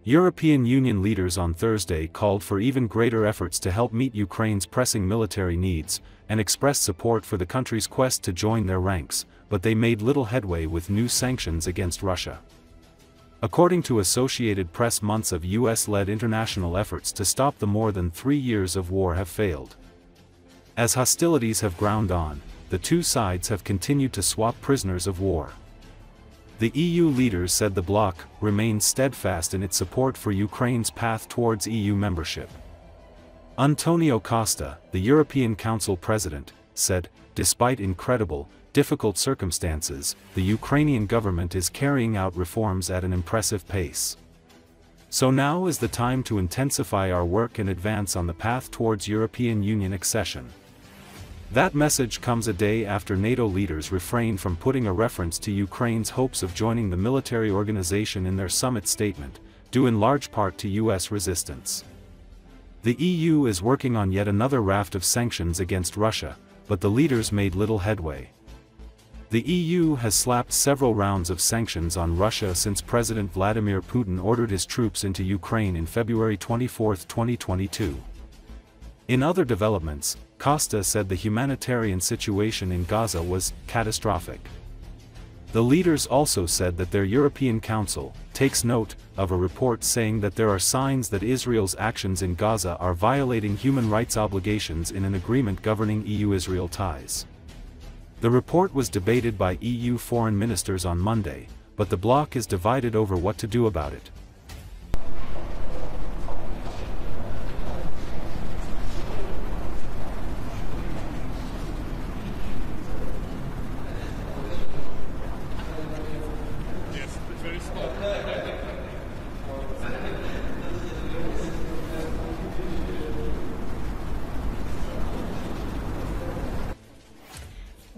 European Union leaders on Thursday called for even greater efforts to help meet Ukraine's pressing military needs, and expressed support for the country's quest to join their ranks, but they made little headway with new sanctions against Russia. According to Associated Press, months of US-led international efforts to stop the more than 3 years of war have failed. As hostilities have ground on, the two sides have continued to swap prisoners of war. The EU leaders said the bloc remains steadfast in its support for Ukraine's path towards EU membership. António Costa, the European Council president, said, despite incredible, difficult circumstances, the Ukrainian government is carrying out reforms at an impressive pace. So now is the time to intensify our work and advance on the path towards European Union accession. That message comes a day after NATO leaders refrained from putting a reference to Ukraine's hopes of joining the military organization in their summit statement, due in large part to US resistance. The EU is working on yet another raft of sanctions against Russia, but the leaders made little headway. The EU has slapped several rounds of sanctions on Russia since President Vladimir Putin ordered his troops into Ukraine in February 24, 2022. In other developments, Costa said the humanitarian situation in Gaza was catastrophic. The leaders also said that their European Council takes note of a report saying that there are signs that Israel's actions in Gaza are violating human rights obligations in an agreement governing EU-Israel ties. The report was debated by EU foreign ministers on Monday, but the bloc is divided over what to do about it.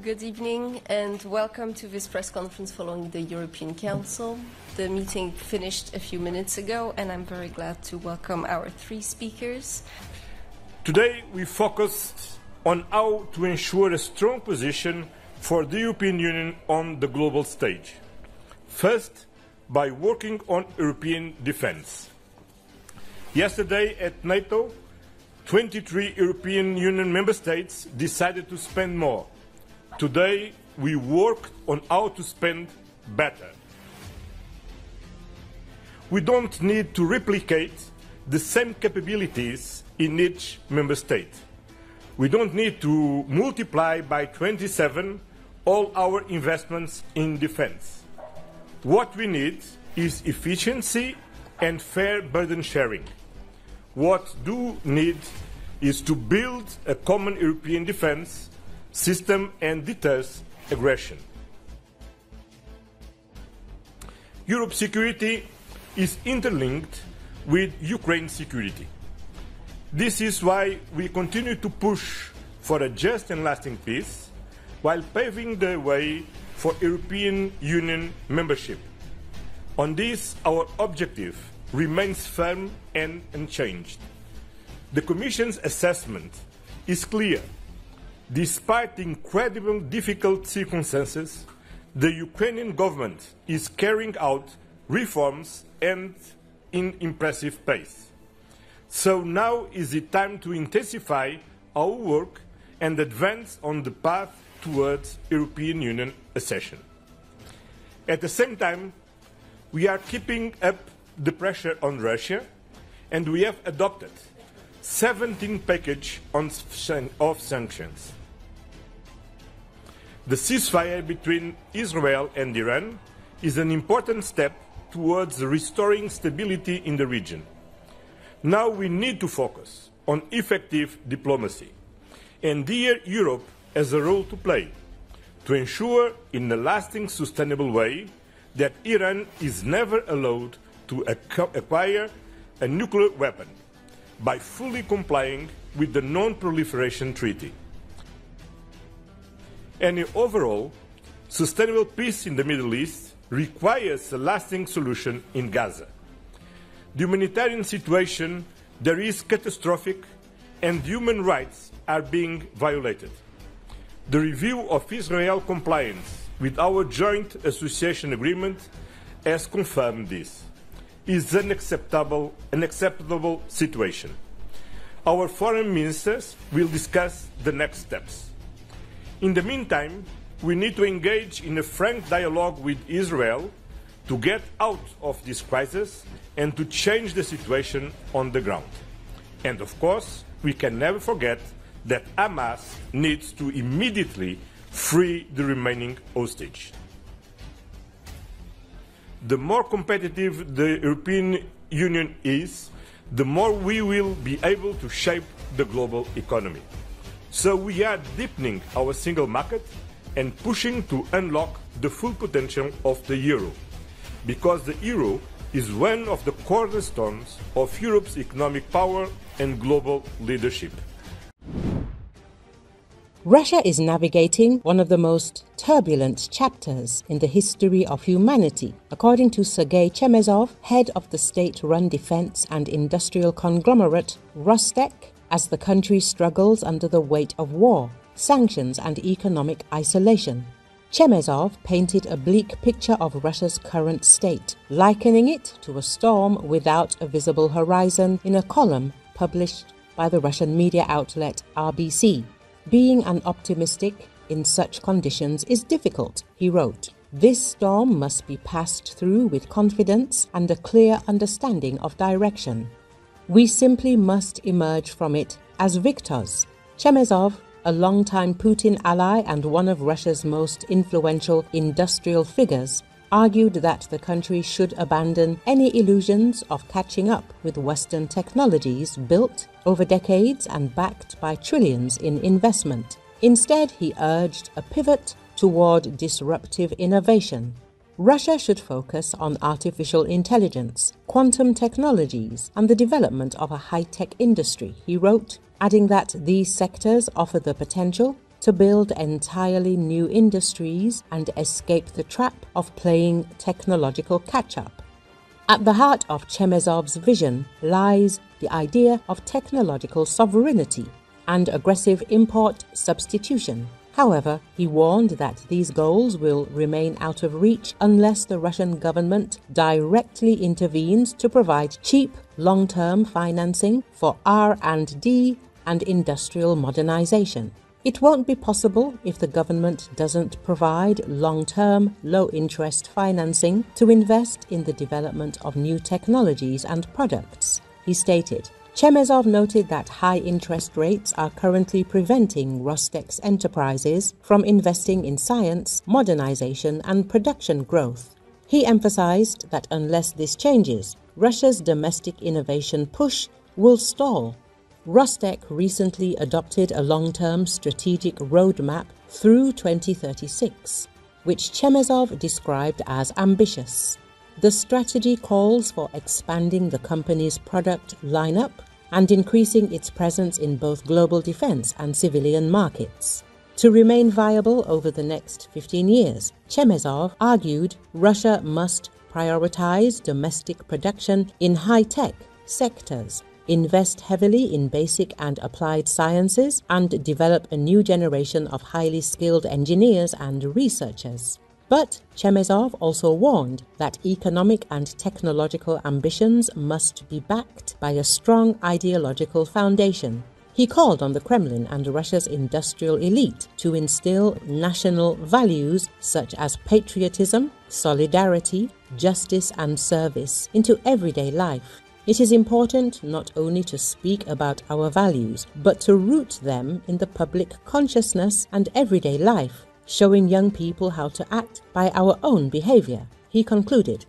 Good evening and welcome to this press conference following the European Council. The meeting finished a few minutes ago and I'm very glad to welcome our three speakers. Today we focused on how to ensure a strong position for the European Union on the global stage. First, by working on European defense. Yesterday at NATO, 23 European Union member states decided to spend more. Today, we worked on how to spend better. We don't need to replicate the same capabilities in each member state. We don't need to multiply by 27 all our investments in defense. What we need is efficiency and fair burden sharing. What we do need is to build a common European defense system and deters aggression. Europe's security is interlinked with Ukraine's security. This is why we continue to push for a just and lasting peace, while paving the way for European Union membership. On this, our objective remains firm and unchanged. The Commission's assessment is clear. Despite the incredibly difficult circumstances, the Ukrainian government is carrying out reforms and in impressive pace. So now is the time to intensify our work and advance on the path towards European Union accession. At the same time, we are keeping up the pressure on Russia, and we have adopted 17 packages of sanctions. The ceasefire between Israel and Iran is an important step towards restoring stability in the region. Now we need to focus on effective diplomacy, and here Europe has a role to play to ensure in a lasting, sustainable way that Iran is never allowed to acquire a nuclear weapon by fully complying with the Non-Proliferation Treaty. Any overall sustainable peace in the Middle East requires a lasting solution in Gaza. The humanitarian situation there is catastrophic and human rights are being violated. The review of Israel's compliance with our joint association agreement has confirmed this. is an unacceptable situation. Our foreign ministers will discuss the next steps. In the meantime, we need to engage in a frank dialogue with Israel to get out of this crisis and to change the situation on the ground. And of course, we can never forget that Hamas needs to immediately free the remaining hostage. The more competitive the European Union is, the more we will be able to shape the global economy. So we are deepening our single market and pushing to unlock the full potential of the euro, because the euro is one of the cornerstones of Europe's economic power and global leadership. Russia is navigating one of the most turbulent chapters in the history of humanity, according to Sergei Chemezov, head of the state-run defense and industrial conglomerate Rostec, as the country struggles under the weight of war, sanctions and economic isolation. Chemezov painted a bleak picture of Russia's current state, likening it to a storm without a visible horizon in a column published by the Russian media outlet RBC. Being an optimistic in such conditions is difficult, he wrote. This storm must be passed through with confidence and a clear understanding of direction. We simply must emerge from it as victors. Chemezov, a longtime Putin ally and one of Russia's most influential industrial figures, argued that the country should abandon any illusions of catching up with Western technologies built over decades and backed by trillions in investment. Instead, he urged a pivot toward disruptive innovation. Russia should focus on artificial intelligence, quantum technologies, and the development of a high-tech industry, he wrote, adding that these sectors offer the potential to build entirely new industries and escape the trap of playing technological catch-up. At the heart of Chemezov's vision lies the idea of technological sovereignty and aggressive import substitution. However, he warned that these goals will remain out of reach unless the Russian government directly intervenes to provide cheap, long-term financing for R&D and industrial modernization. It won't be possible if the government doesn't provide long-term, low-interest financing to invest in the development of new technologies and products, he stated. Chemezov noted that high interest rates are currently preventing Rostec's enterprises from investing in science, modernization, and production growth. He emphasized that unless this changes, Russia's domestic innovation push will stall. Rostec recently adopted a long-term strategic roadmap through 2036, which Chemezov described as ambitious. The strategy calls for expanding the company's product lineup and increasing its presence in both global defense and civilian markets. To remain viable over the next 15 years, Chemezov argued Russia must prioritize domestic production in high-tech sectors, invest heavily in basic and applied sciences, and develop a new generation of highly skilled engineers and researchers. But Chemezov also warned that economic and technological ambitions must be backed by a strong ideological foundation. He called on the Kremlin and Russia's industrial elite to instill national values such as patriotism, solidarity, justice, and service into everyday life. It is important not only to speak about our values, but to root them in the public consciousness and everyday life, showing young people how to act by our own behavior, he concluded.